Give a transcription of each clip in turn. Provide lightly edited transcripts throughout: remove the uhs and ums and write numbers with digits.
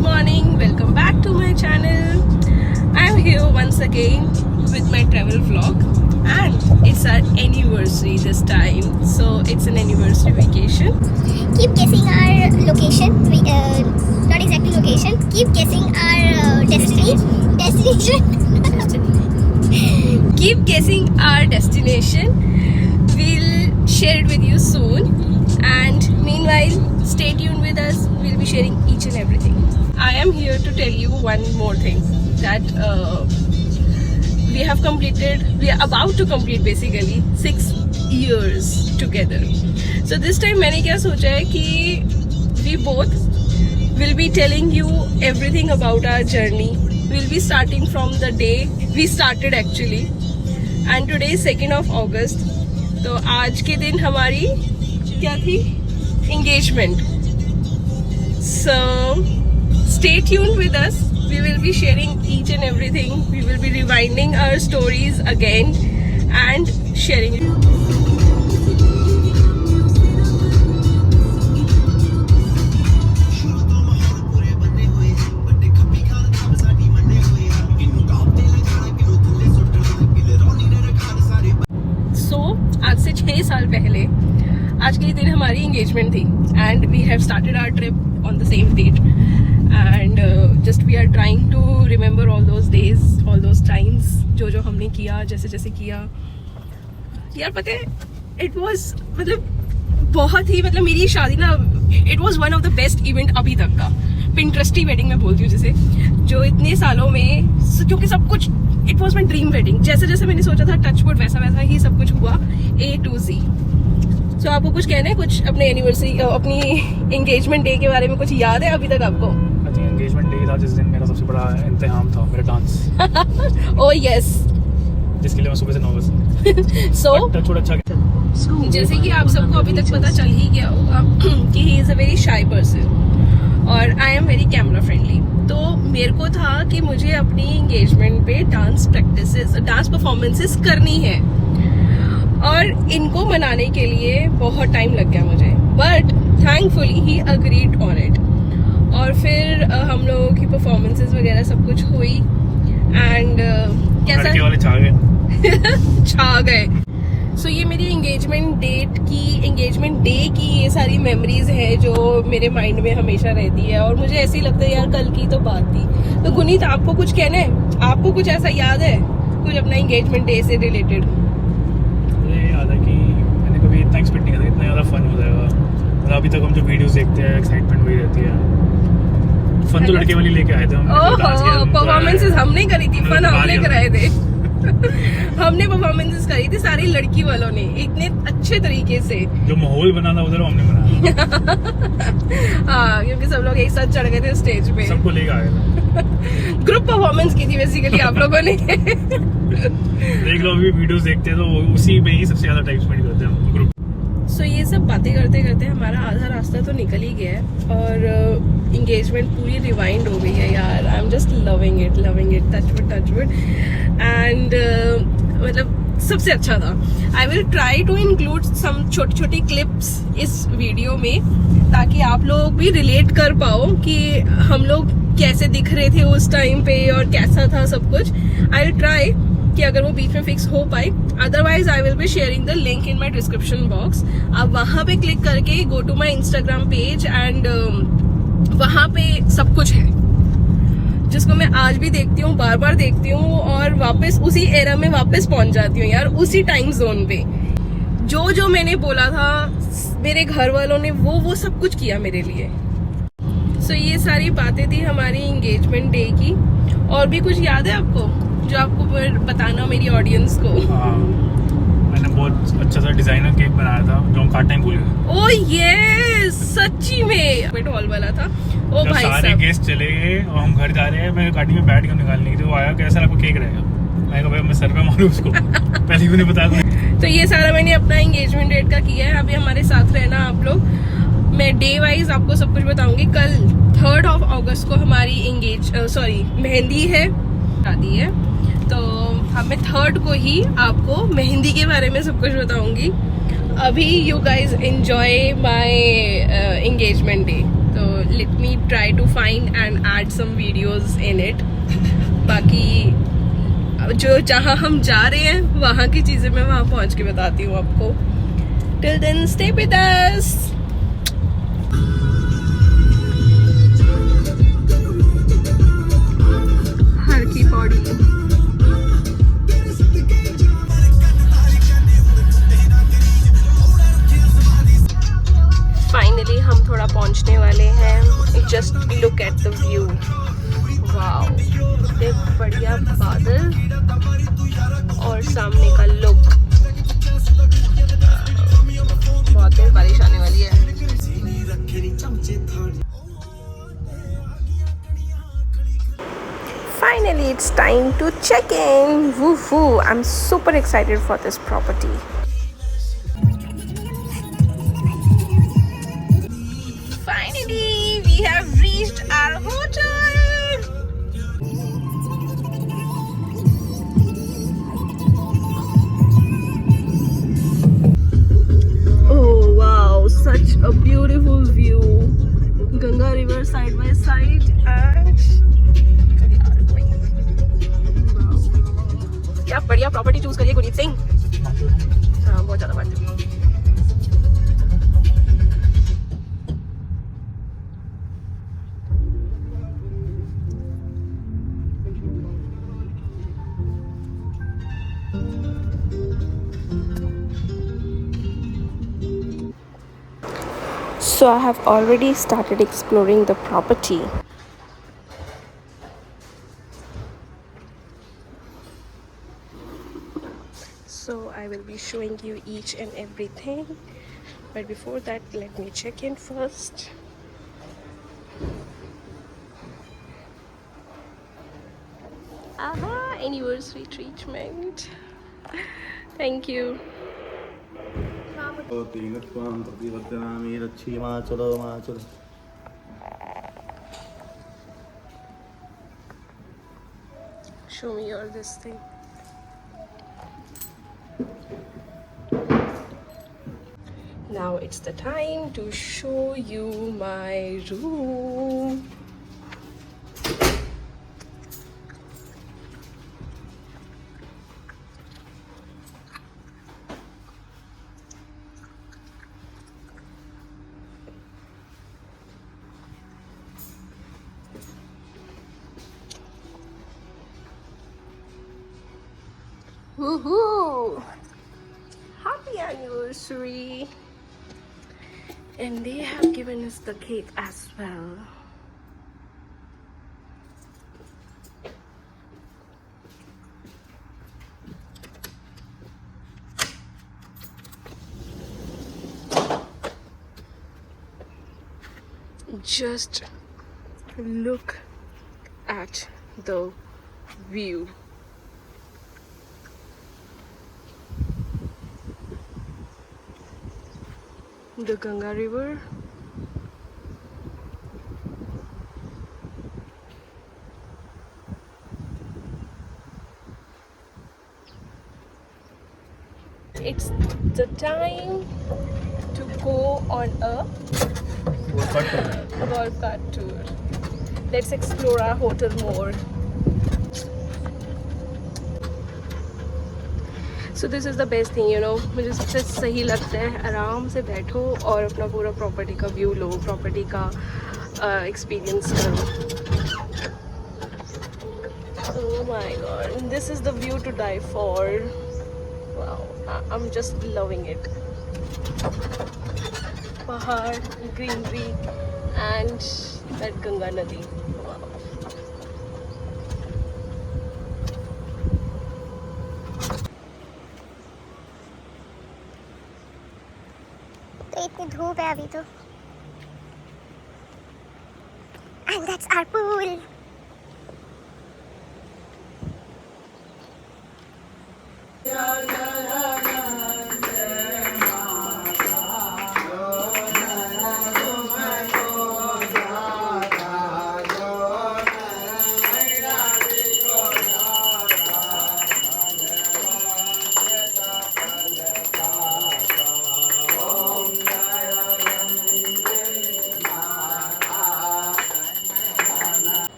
morning, welcome back to my channel. I'm here once again with my travel vlog and it's our anniversary this time. So it's an anniversary vacation. Keep guessing our location. Not exactly location. Keep guessing our destination. Keep guessing our destination. We'll share it with you soon. And meanwhile, stay tuned with us. We'll be sharing each and everything. I am here to tell you one more thing that we are about to complete basically 6 years together. So this time मैंने क्या सोचा है कि we both will be telling you everything about our journey. We'll be starting from the day we started actually. And today is 2nd of August. तो आज के दिन हमारी क्या थी? Engagement. So stay tuned with us. We will be sharing each and everything. We will be rewinding our stories again and sharing it. So आज से 6 साल पहले आज के दिन हमारी engagement थी and we have started our trip on the same date and just we are trying to remember all those days, all those times जो हमने किया, जैसे किया यार पता है it was मतलब बहुत ही मतलब मेरी शादी ना it was one of the best event अभी तक का Pinteresty wedding मैं बोलती हूँ जिसे जो इतने सालों में क्योंकि सब कुछ it was my dream wedding जैसे मैंने सोचा था touchwood वैसा ही सब कुछ हुआ A to Z. So, आपको कुछ कहना है कुछ अपने एनिवर्सरी अपनी एंगेजमेंट डे के बारे में कुछ याद है अभी तक आपको? एंगेजमेंट डे था जिस दिन मेरा सबसे बड़ा इंतजाम था मेरा डांस. Oh yes. जिसके लिए मैं सुबह से नर्वस. सो अच्छा जैसे कि आप सबको अभी तक पता चल ही गया होगा कि he is a very shy person और I am very camera friendly. तो मेरे को था कि मुझे अपनी एंगेजमेंट पे डांस परफॉर्मेंसेस करनी है और इनको मनाने के लिए बहुत टाइम लग गया मुझे but thankfully he agreed on it. और फिर हम लोगों की परफॉर्मेंसेस वगैरह सब कुछ हुई एंड कैसा छा गए. सो ये मेरी एंगेजमेंट डे की ये सारी मेमोरीज है जो मेरे माइंड में हमेशा रहती है और मुझे ऐसे ही लगता है यार कल की तो बात थी. तो गुनीत आपको कुछ कहना है? आपको कुछ ऐसा याद है कुछ अपना एंगेजमेंट डे से रिलेटेड? इतना एक्सपेक्ट नहीं करता इतना ज़्यादा फन हो जाएगा. मतलब अभी तक हम जो वीडियोस देखते हैं एक्साइटमेंट वही रहती है. फन तो लड़के वाली लेके आए थे हम. परफॉर्मेंसेस हमने करी थी, फन हमने कराए थे. हमने परफॉर्मेंसेस करी थी सारी लड़की वालों ने इतने अच्छे तरीके से. जो माहौल बना था उधर हमने बनाया. हाँ क्योंकि सब लोग एक साथ चढ़ गए थे स्टेज पे. सबको लेके आए थे. ग्रुप परफॉर्मेंस की थी बेसिकली आप लोगों ने. देख लो अभी वीडियोस देखते हैं तो उसी में ही सबसे ज्यादा टाइम स्पेंड करते हैं हम ग्रुप. सो ये सब बातें करते करते हमारा आधा रास्ता तो निकल ही गया है और इंगेजमेंट पूरी रिवाइंड हो गई है यार. I am just loving it touchwood and मतलब सबसे अच्छा था. I will try to include some छोटी क्लिप्स इस वीडियो में ताकि आप लोग भी रिलेट कर पाओ कि हम लोग कैसे दिख रहे थे उस टाइम पे और कैसा था सब कुछ. आई विल ट्राई कि अगर वो बीच में फिक्स हो पाए. Otherwise I will be sharing the link in my description box. आप वहां पे क्लिक करके go to my Instagram page and वहां पे सब कुछ है जिसको मैं आज भी देखती हूँ, बार देखती हूँ और वापस उसी एरा में वापस पहुंच जाती हूँ यार, उसी टाइम जोन पे. जो मैंने बोला था मेरे घर वालों ने वो सब कुछ किया मेरे लिए. सो ये सारी बातें थी हमारी एंगेजमेंट डे की. और भी कुछ याद है आपको जो आपको बताना मेरी ऑडियंस को? मैंने बहुत अच्छा सा डिजाइनर केक बनाया था जो हम काटना ही भूल गए. ओह ये सच्ची में वेट हॉल वाला था. ओ भाई सारे गेस्ट चले गए और हम घर जा रहे हैं. मैं गाड़ी में बैठ के निकालने की वो आया कैसा आपको केक रहेगा. मैं कहा भाई मैं सर पे मारूं उसको. पहले भी नहीं बताया. तो ये सारा मैंने अपना एंगेजमेंट डेट का किया है. अभी हमारे साथ रहना आप लोग. मैं डे वाइज आपको सब कुछ बताऊंगी. कल 3rd of August को हमारी मेहंदी है, शादी है. तो मैं 3rd को ही आपको मेहंदी के बारे में सब कुछ बताऊंगी. अभी you guys enjoy my engagement day. तो let me try to find and add some videos in it. बाकी जो जहाँ हम जा रहे हैं वहाँ की चीज़ें मैं वहाँ पहुँच के बताती हूँ आपको. Till then, stay with us. हर की बॉडी. फाइनली हम थोड़ा पहुंचने वाले हैं. Just look at the view. Wow, कितने बढ़िया बादल और सामने का लुक. बहुत तेज बारिश आने वाली है. Finally, it's time to check in. Woohoo! I'm super excited for this property. Finally, we have reached our hotel. Oh wow, such a beautiful view. Ganga River side by side and क्या बढ़िया property choose करिए गुरजीत सिंह. हाँ, बहुत ज्यादा बढ़िया. So I have already started exploring the property. So I will be showing you each and everything, but before that let me check in first. Aha, anniversary treatment. Thank you. Show me your this thing. Now it's the time to show you my room. Woohoo! Happy anniversary! And they have given us the cake as well. Just look at the view. The Ganga River. It's the time to go on a golf cart tour. Let's explore our hotel more. So this is the best thing, you know. मुझे सबसे सही लगता है आराम से बैठो और अपना पूरा प्रॉपर्टी का व्यू लो, प्रॉपर्टी का एक्सपीरियंस करो. Oh my god, this is the view to die for. Wow, I'm just loving it. Pahad, greenery and that Ganga Nadi. Wow. तो इतनी धूप है अभी तो. And that's our pool.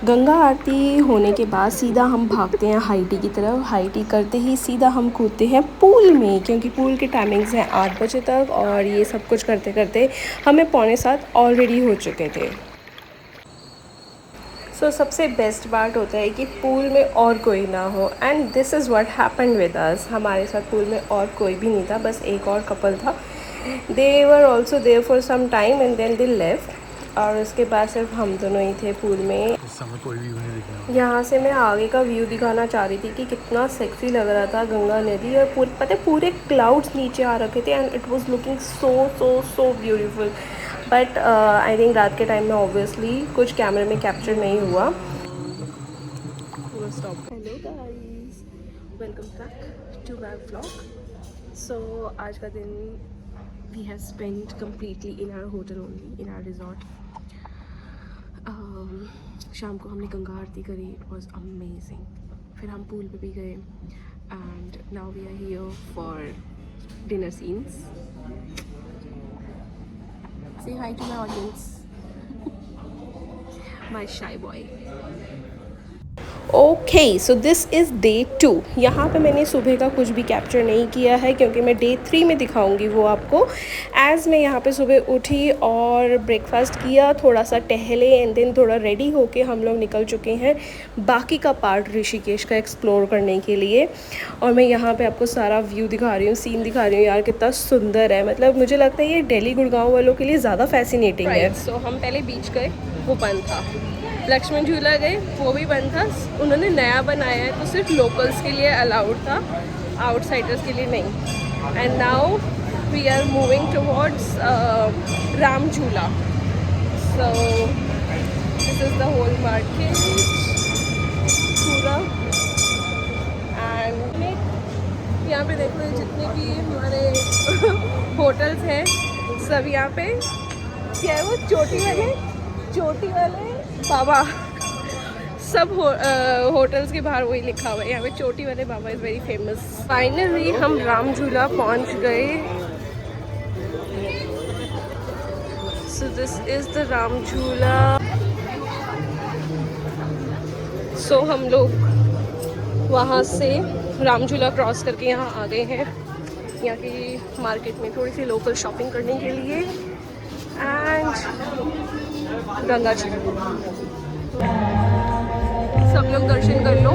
Ganga आरती होने के बाद सीधा हम भागते हैं हाई टी की तरफ। हाई टी करते ही सीधा हम कूदते हैं पूल में, क्योंकि पूल के टाइमिंग्स हैं 8 बजे तक, और ये सब कुछ करते करते हमें 6:45 ऑलरेडी हो चुके थे। सो सबसे बेस्ट पार्ट होता है कि पूल में और कोई ना हो, and this is what happened with us. हमारे साथ पूल में और कोई भी नहीं था, बस एक और कपल था। They were also there for some time and then they left, और उसके बाद सिर्फ हम दोनों ही थे पूल में। इस समय कोई भी नहीं दिख रहा। यहाँ से मैं आगे का व्यू दिखाना चाह रही थी कि कितना सेक्सी लग रहा था गंगा नदी, और पता है पूरे क्लाउड्स नीचे आ रखे थे, and it was looking so beautiful. But I think रात के टाइम में ऑब्वियसली कुछ कैमरे में कैप्चर नहीं हुआ। Hello guys, welcome back to my vlog. So आज का दिन we have spent completely in our hotel only, in our resort. शाम को हमने गंगा आरती करी, इट वॉज अमेजिंग। फिर हम पूल पे भी गए, and now we are here for dinner scenes. Say hi to my audience, my shy boy. Okay, so this is day 2। यहाँ पे मैंने सुबह का कुछ भी कैप्चर नहीं किया है, क्योंकि मैं डे 3 में दिखाऊंगी वो आपको। एज़ मैं यहाँ पे सुबह उठी और ब्रेकफास्ट किया, थोड़ा सा टहले, एंड देन थोड़ा रेडी होके हम लोग निकल चुके हैं बाकी का पार्ट ऋषिकेश का एक्सप्लोर करने के लिए। और मैं यहाँ पे आपको सारा व्यू दिखा रही हूँ, सीन दिखा रही हूँ। यार कितना सुंदर है, मतलब मुझे लगता है ये दिल्ली गुड़गांव वालों के लिए ज़्यादा फैसिनेटिंग है। सो हम पहले बीच गए, वो बंद था। लक्ष्मण झूला गए, वो भी बंद था। उन्होंने नया बनाया है तो सिर्फ लोकल्स के लिए अलाउड था, आउटसाइडर्स के लिए नहीं। And now we are moving towards Ram Jhula. So this is the whole market पूरा। एंड यहाँ पे देखो, जितने भी हमारे होटल्स हैं सब यहाँ पे, क्या है वो चोटी वाले बाबा, सब होटल्स के बाहर वही लिखा हुआ है। यहाँ पे चोटी वाले बाबा इज़ वेरी फेमस। फाइनली हम राम झूला पहुँच गए। सो this is the Ram Jhula. सो हम लोग वहाँ से राम झूला क्रॉस करके यहाँ आ गए हैं, यहाँ की मार्केट में थोड़ी सी लोकल शॉपिंग करने के लिए। एंड गंगा जी सब लोग दर्शन कर लो।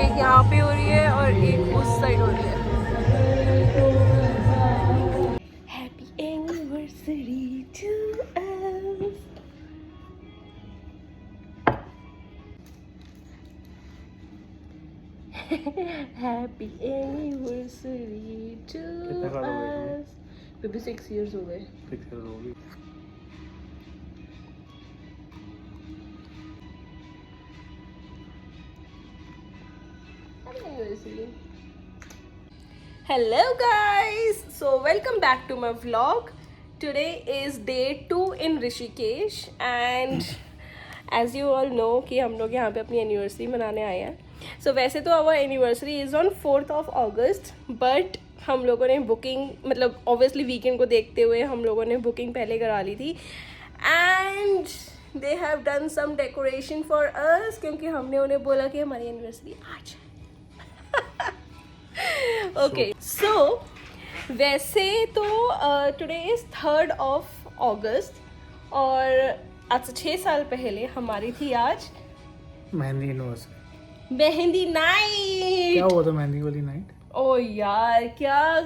एक यहाँ पे हो रही है और एक उस साइड हो रही है। Happy anniversary to us. Happy anniversary to us. 56 years हो गए। Hello guys, so welcome back to my vlog. Today is day 2 in Rishikesh, and as you all know कि हम लोग यहाँ पे अपनी एनिवर्सरी मनाने आए हैं। So वैसे तो our anniversary is on 4th of August, but हम लोगों ने बुकिंग, मतलब ऑब्वियसली वीकेंड को देखते हुए हम लोगों ने बुकिंग पहले करा ली थी, and they have done some decoration for us, क्योंकि हमने उन्हें बोला कि हमारी एनिवर्सरी आज है। ओके, सो वैसे तो today is 3rd of August, और आज से 6 साल पहले हमारी थी आज मेहंदी एनिवर्सरी, मेहंदी नाइट। क्या हुआ था मेहंदी वाली नाइट? ओ यार, क्या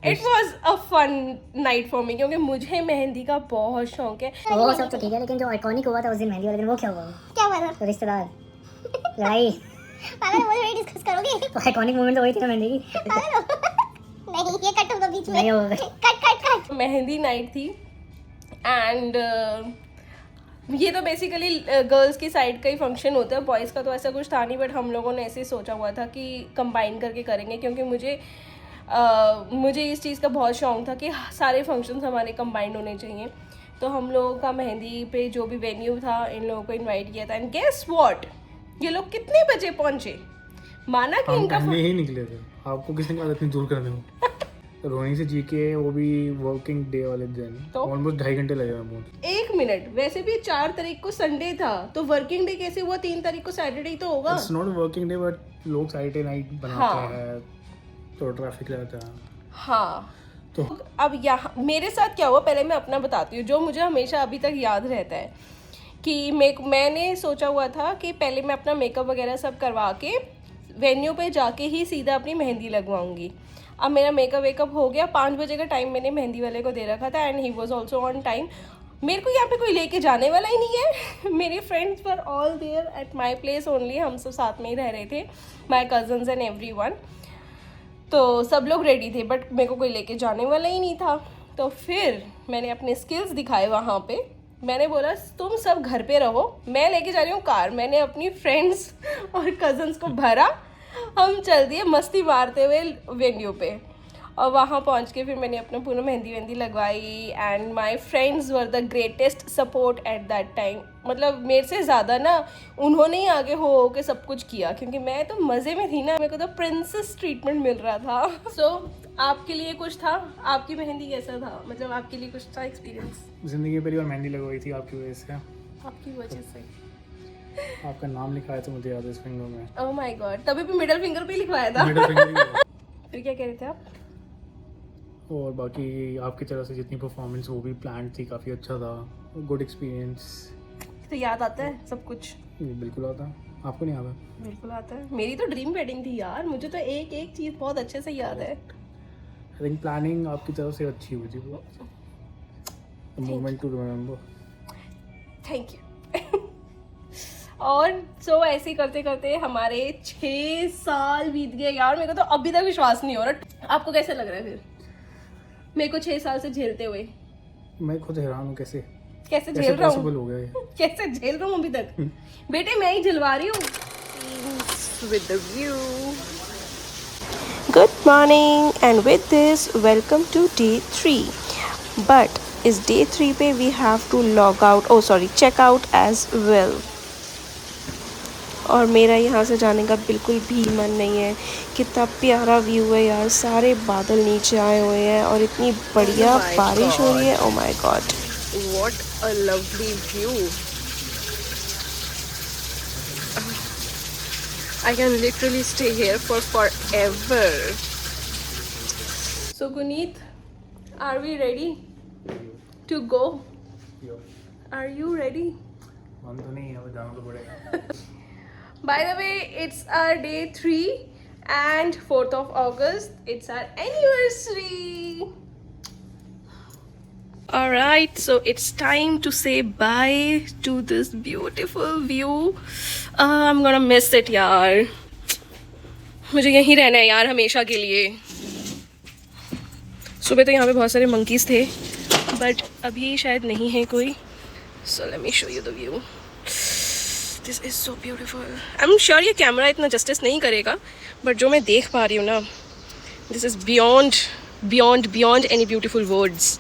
it was a fun night for me, क्योंकि मुझे मेहंदी का बहुत शौक है। वो सब तो ठीक है, लेकिन जो आइकॉनिक हुआ था उस दिन मेहंदी वाले दिन, वो क्या हुआ? क्या हुआ था? तो रिश्तेदार लड़ाई। पागल हो, मुझे डिस्कस करोगे? तो आइकॉनिक मोमेंट तो वही थी ना मेहंदी की। पागल हो? नहीं, ये कट होगा बीच में। नहीं होगा। कट। मेहंदी नाइट थी, एंड ये तो बेसिकली गर्ल्स की साइड का ही फंक्शन होता है, बॉयज़ का तो ऐसा कुछ था नहीं, बट हम लोगों ने ऐसे ही सोचा हुआ था कि कंबाइन करके करेंगे, क्योंकि मुझे इस चीज़ का बहुत शौक था कि सारे फंक्शंस हमारे कंबाइंड होने चाहिए। तो हम लोगों का मेहंदी पे जो भी वेन्यू था, इन लोगों को इनवाइट किया था, एंड गेस व्हाट, ये लोग कितने बजे पहुंचे? माना कि इनका ही निकले थे, आपको किसने कहा इतनी दूर करने को? रोहिणी से जी के वो भी वर्किंग डे वाले दिन तो? ऑलमोस्ट 2.5 घंटे लगे हमें पहुंच। 1 मिनट, वैसे भी 4 तारीख को संडे था तो वर्किंग डे कैसे हुआ? 3 तारीख को सैटरडे ही तो होगा। It's not working day but लोग सैटरडे नाइट बनाते हाँ। हैं तो ट्रैफिक रहता है। हाँ, तो अब यहाँ मेरे साथ क्या हुआ पहले मैं अपना बताती हूँ, जो मुझे हमेशा अभी तक याद रहता है कि मैंने सोचा हुआ था कि पहले मैं अपना मेकअप वगैरह सब करवा के वेन्यू पे जाके ही सीधा अपनी मेहंदी लगवाऊंगी। अब मेरा मेकअप वेकअप हो गया, 5 बजे का टाइम मैंने मेहंदी वाले को दे रखा था and he was also on time. मेरे को यहाँ पे कोई लेके जाने वाला ही नहीं है। मेरे friends were all there at my place only, हम सब साथ में ही रह रहे थे, माई कजन्स एंड एवरीवन। तो सब लोग रेडी थे बट मेरे को कोई लेके जाने वाला ही नहीं था। तो फिर मैंने अपने स्किल्स दिखाए वहाँ पे। मैंने बोला तुम सब घर पे रहो, मैं लेके जा रही हूँ कार। मैंने अपनी फ्रेंड्स और कजन्स को भरा, हम चल दिए मस्ती मारते हुए वेन्यू पे। और वहाँ पहुँच के फिर मैंने अपना पूरा मेहंदी वेहंदी लगवाई and my friends were the greatest support at that time. मतलब मेरे से ज़्यादा ना उन्होंने ही आगे हो के सब कुछ किया, क्योंकि मैं तो मज़े में थी ना, मेरे को तो प्रिंसेस ट्रीटमेंट मिल रहा था। सो आपके लिए कुछ था? आपकी मेहंदी कैसा था? मतलब आपके लिए कुछ था एक्सपीरियंस? जिंदगी में पहली बार मेहंदी लगवाई थी आपकी वजह से। आपकी वजह से? आपका नाम लिखा है तो मुझे याद है इस फिंगर में। ओह माय गॉड, तभी भी मिडिल फिंगर पे लिखवाया था। मिडिल फिंगर ही है। फिर क्या कह रहे थे आप? और बाकी आपकी तरफ से जितनी परफॉर्मेंस वो भी प्लान थी, काफ़ी अच्छा था, गुड एक्सपीरियंस। तो याद आता है सब कुछ? बिल्कुल आता है, आपको नहीं आता? बिल्कुल आता है। मेरी तो ड्रीम वेडिंग थी यार, मुझे तो एक एक चीज़ बहुत अच्छे से याद है। आई थिंक प्लानिंग आपकी तरफ से अच्छी हुई थी, moment to remember. Thank you. और सो ऐसे ही करते करते हमारे 6 साल बीत गए यार। मेरे को तो अभी तक विश्वास नहीं हो रहा। आपको कैसे लग रहा है फिर मेरे को 6 साल से झेलते हुए? मैं खुद हैरान हूँ कैसे झेल रहा पॉसिबल हूँ, हो गया ये। कैसे झेल रहा हूँ अभी तक। बेटे मैं ही झलवा रही हूँ। With the view. Good morning and with this welcome to day 3. But इस day 3 पे we have to log out, check out as well. और मेरा यहाँ से जाने का बिल्कुल भी मन नहीं है। कितना प्यारा व्यू है यार, सारे बादल नीचे आए हुए हैं और इतनी बढ़िया बारिश हो रही है। Oh my God, what a lovely view. I can literally stay here for forever. So Guneet, are we ready to go? Are you ready? मन तो नहीं है, अब जाना तो पड़ेगा। By the way, it's our day 3 and 4th of August. It's our anniversary. Alright, so it's time to say bye to this beautiful view. I'm gonna miss it यार। मुझे यहीं रहना है यार हमेशा के लिए। सुबह तो यहाँ पे बहुत सारे monkeys थे, but अभी शायद नहीं है कोई। So let me show you the view. This is so beautiful. I'm sure ये कैमरा इतना जस्टिस नहीं करेगा, but जो मैं देख पा रही हूँ ना, this is beyond any beautiful words.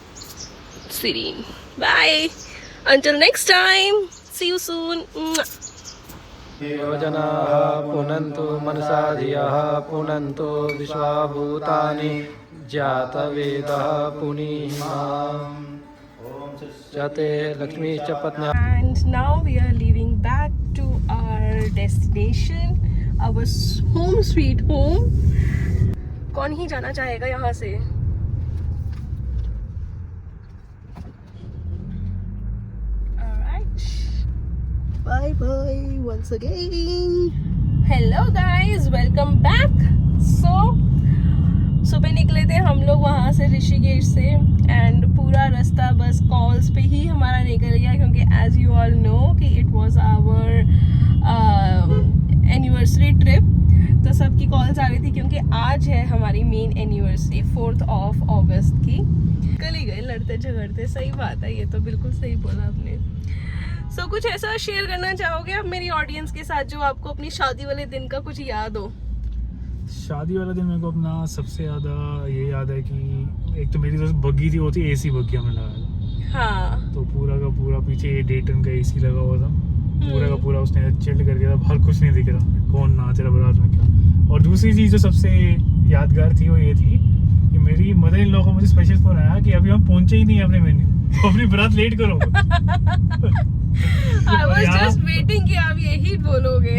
Serene. Bye. Until next time. See you soon. योजनाः पुनन्तु मनसा धियः पुनन्तु विश्वाभूतानि जातवेदः पुनीमाम् जाते लक्ष्मी च पत्न्या। And now we are leaving back to our destination, our home sweet home. कौन ही जाना चाहेगा यहाँ से? Alright. Bye bye once again. Hello guys, welcome back. So सुबह निकले थे हम लोग वहाँ से ऋषिकेश से एंड पूरा रास्ता बस कॉल्स पे ही हमारा निकल गया, क्योंकि एज यू ऑल नो कि it was our anniversary trip. तो सबकी कॉल्स आ रही थी क्योंकि आज है हमारी main anniversary 4th of August की। कल ही गए लड़ते झगड़ते। सही बात है, ये तो बिल्कुल सही बोला आपने। सो कुछ ऐसा शेयर करना चाहोगे आप मेरी ऑडियंस के साथ जो आपको अपनी शादी वाले दिन का कुछ याद हो? शादी वाला दिन मेरे को अपना सबसे ज़्यादा ये याद है कि एक तो मेरी दोस्त बग्गी थी, वो थी AC बग्गी हमने लगाया था। हाँ। तो पूरा का पूरा पीछे डेटन का AC लगा हुआ था, पूरा का पूरा उसने चिल्ड कर दिया था, बाहर कुछ नहीं दिख रहा, कौन नाच रहा बारात में क्या। और दूसरी चीज़ जो सबसे यादगार थी वो ये थी कि मेरी मदर इन लॉ का मुझे स्पेशल फोन आया कि अभी हम पहुंचे ही नहीं हैं अपने वेन्यू, तो अपनी बारात लेट करो। आई वाज यहाँ- जस्ट वेटिंग कि आप यही बोलोगे।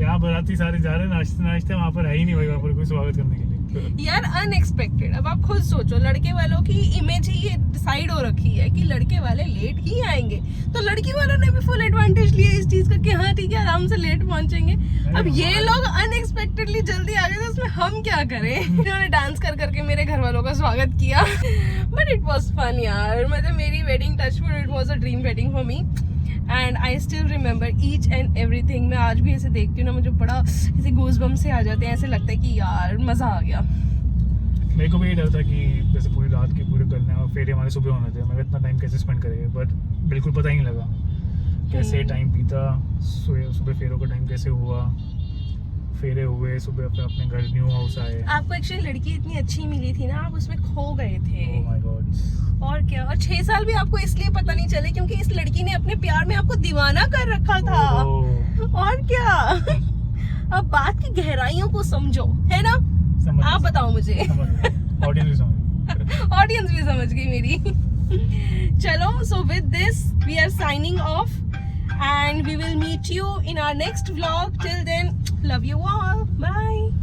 यहाँ बाराती सारे जा रहे हैं नाचते वहाँ पर है ही नहीं भाई, वहाँ पर कोई स्वागत करने के लिए। यार अनएक्सपेक्टेड। अब आप खुद सोचो, लड़के वालों की इमेज ही ये डिसाइड हो रखी है कि लड़के वाले लेट ही आएंगे, तो लड़की वालों ने भी फुल एडवांटेज लिया इस चीज का कि हाँ ठीक है आराम से लेट पहुंचेंगे। अब ये लोग अनएक्सपेक्टेडली जल्दी आ गए, तो उसमें हम क्या करें। इन्होंने डांस कर करके मेरे घर वालों का स्वागत किया, बट इट वाज फन यार। मतलब मेरी wedding touchwood, it was a dream wedding for me and I still remember each and everything. मैं आज भी ऐसे देखती हूँ ना, मुझे बड़ा ऐसे गूज़बम्स से आ जाते हैं, ऐसे लगता है कि यार मजा आ गया। मेरे को भी ये डर था कि जैसे पूरी रात की पूरे करना है और फेरे हमारे सुबह होने थे, मैं इतना टाइम कैसे स्पेंड करेंगे, बट बिल्कुल पता ही नहीं लगा कैसे टाइम बीता। सुबह फेरों का टाइम कैसे हुआ, फेरे हुए, सुबह अपने घर न्यू हाउस आए। आपको एक्चुअली लड़की इतनी अच्छी मिली थी ना, आप उसमें खो गए थे। Oh my God. और क्या, और 6 साल भी आपको इसलिए पता नहीं चले क्योंकि इस लड़की ने अपने प्यार में आपको दीवाना कर रखा था। और क्या। अब बात की गहराइयों को समझो, है ना। आप बताओ मुझे। ऑडियंस भी समझ ऑडियंस भी समझ गई मेरी। चलो, so with this we are signing off and we will meet you in our next vlog. Till then, love you all. Bye.